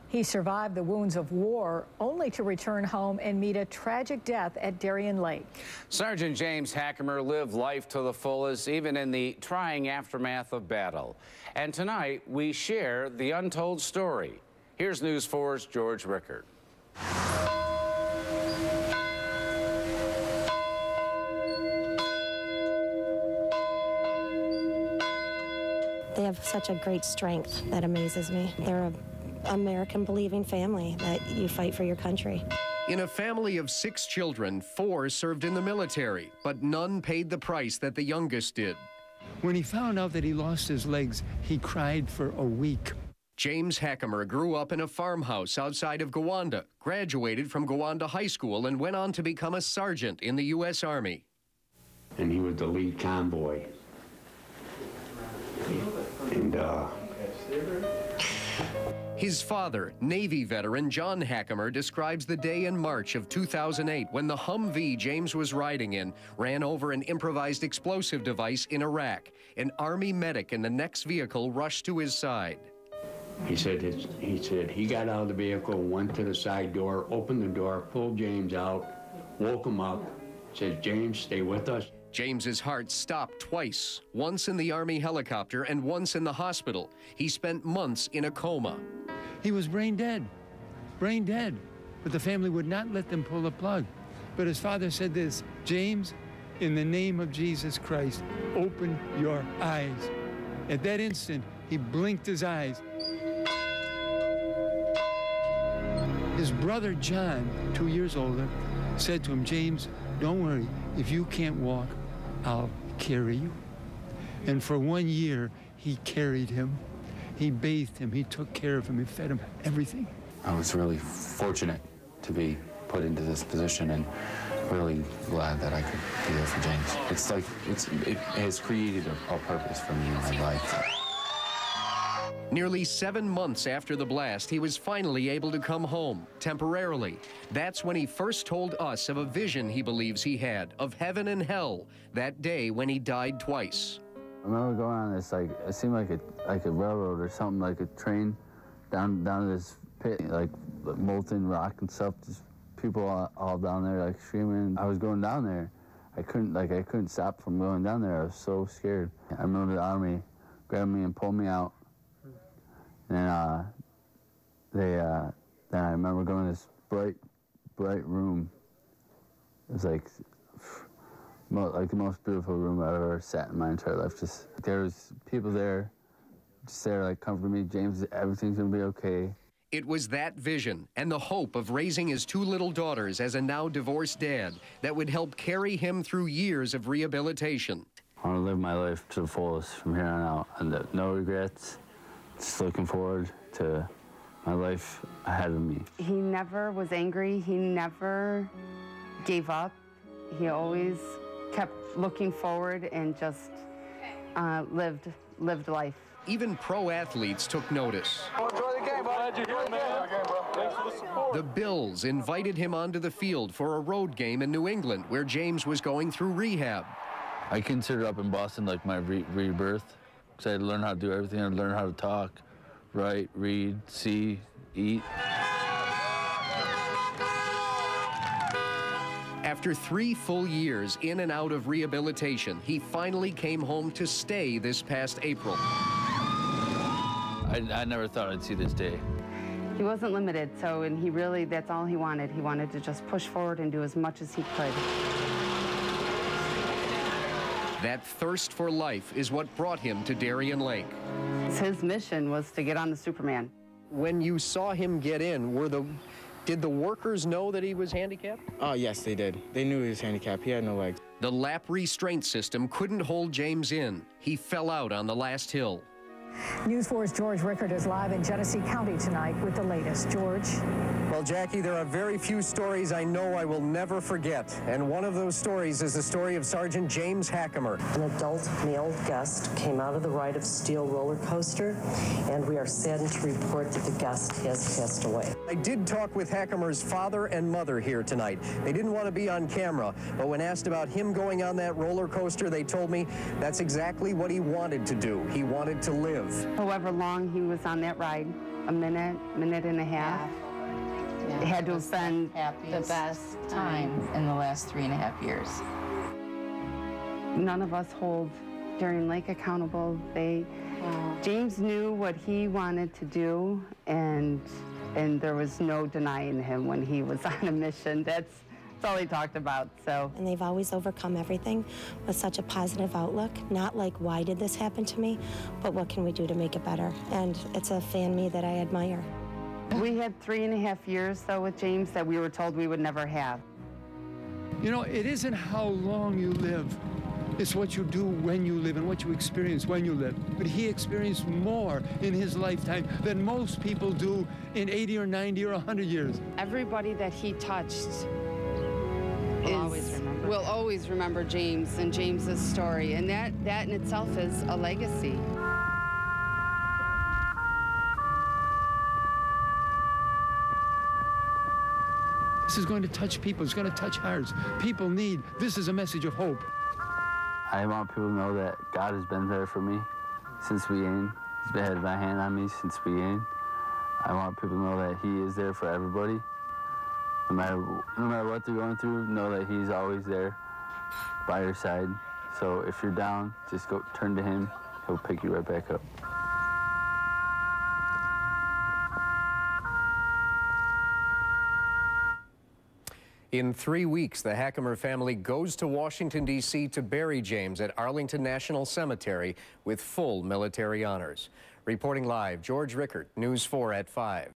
He survived the wounds of war, only to return home and meet a tragic death at Darien Lake. Sergeant James Hackemer lived life to the fullest, even in the trying aftermath of battle. And tonight, we share the untold story. Here's News 4's George Rickard. They have such a great strength that amazes me. They're an American-believing family that you fight for your country. In a family of 6 children, 4 served in the military, but none paid the price that the youngest did. When he found out that he lost his legs, he cried for a week. James Hackemer grew up in a farmhouse outside of Gowanda, graduated from Gowanda High School, and went on to become a sergeant in the U.S. Army. And he was the lead convoy. And his father, Navy veteran John Hackemer, describes the day in March of 2008 when the Humvee James was riding in ran over an improvised explosive device in Iraq. An Army medic in the next vehicle rushed to his side. he said he got out of the vehicle, went to the side door, opened the door, pulled James out, woke him up, said, "James, stay with us." James's heart stopped twice, once in the Army helicopter and once in the hospital. He spent months in a coma. He was brain dead, but the family would not let them pull the plug. But his father said this, "James, in the name of Jesus Christ, open your eyes." At that instant, he blinked his eyes. His brother John, 2 years older, said to him, "James, don't worry. If you can't walk, I'll carry you." And for 1 year, he carried him. He bathed him. He took care of him. He fed him, everything. I was really fortunate to be put into this position and really glad that I could be there for James. It's like, it has created a purpose for me in my life. Nearly 7 months after the blast, he was finally able to come home, temporarily. That's when he first told us of a vision he believes he had, of heaven and hell, that day when he died twice. I remember going on this, like, it seemed like a railroad or something, like a train down to this pit, like molten rock and stuff, just people all down there, like, screaming. I was going down there. I couldn't stop from going down there. I was so scared. I remember the Army grabbed me and pulled me out. And then I remember going to this bright room. It was like the most beautiful room I've ever sat in my entire life. Just, there was people there, just there, like, comforting me. "James, everything's gonna be okay." It was that vision and the hope of raising his 2 little daughters as a now divorced dad that would help carry him through years of rehabilitation. I want to live my life to the fullest from here on out, and no regrets. Just looking forward to my life ahead of me. He never was angry. He never gave up. He always kept looking forward and just lived life. Even pro athletes took notice. The Bills invited him onto the field for a road game in New England, where James was going through rehab. I consider up in Boston like my rebirth, because I had to learn how to do everything. I had to learn how to talk, write, read, see, eat. After 3 full years in and out of rehabilitation, he finally came home to stay this past April. I never thought I'd see this day. He wasn't limited, and he really, that's all he wanted. He wanted to just push forward and do as much as he could. That thirst for life is what brought him to Darien Lake. His mission was to get on the Superman. When you saw him get in, did the workers know that he was handicapped? Oh, yes, they did. They knew he was handicapped. He had no legs. The lap restraint system couldn't hold James in. He fell out on the last hill. News 4's George Rickard is live in Genesee County tonight with the latest. George? Well, Jackie, there are very few stories I know I will never forget. And one of those stories is the story of Sergeant James Hackemer. An adult male guest came out of the ride of steel roller coaster, and we are saddened to report that the guest has passed away. I did talk with Hackemer's father and mother here tonight. They didn't want to be on camera, but when asked about him going on that roller coaster, they told me that's exactly what he wanted to do. He wanted to live. However long he was on that ride, a minute and a half. Yeah, it had to have been the best time in the last 3.5 years. None of us hold Darien Lake accountable. James knew what he wanted to do, and there was no denying him when he was on a mission. That's all he talked about. So. And they've always overcome everything with such a positive outlook. Not like, why did this happen to me, but what can we do to make it better? And it's a family that I admire. We had 3.5 years, though, with James that we were told we would never have. You know, it isn't how long you live. It's what you do when you live and what you experience when you live. But he experienced more in his lifetime than most people do in 80 or 90 or 100 years. Everybody that he touched will always remember James and James's story, and that in itself is a legacy. This is going to touch people. It's going to touch hearts. People need, this is a message of hope. I want people to know that God has been there for me since beginning. He's had my hand on me since beginning. I want people to know that he is there for everybody. No matter what they're going through, know that he's always there by your side. So if you're down, just go turn to him. He'll pick you right back up. In 3 weeks, the Hackemer family goes to Washington, D.C. to bury James at Arlington National Cemetery with full military honors. Reporting live, George Rickert, News 4 at 5.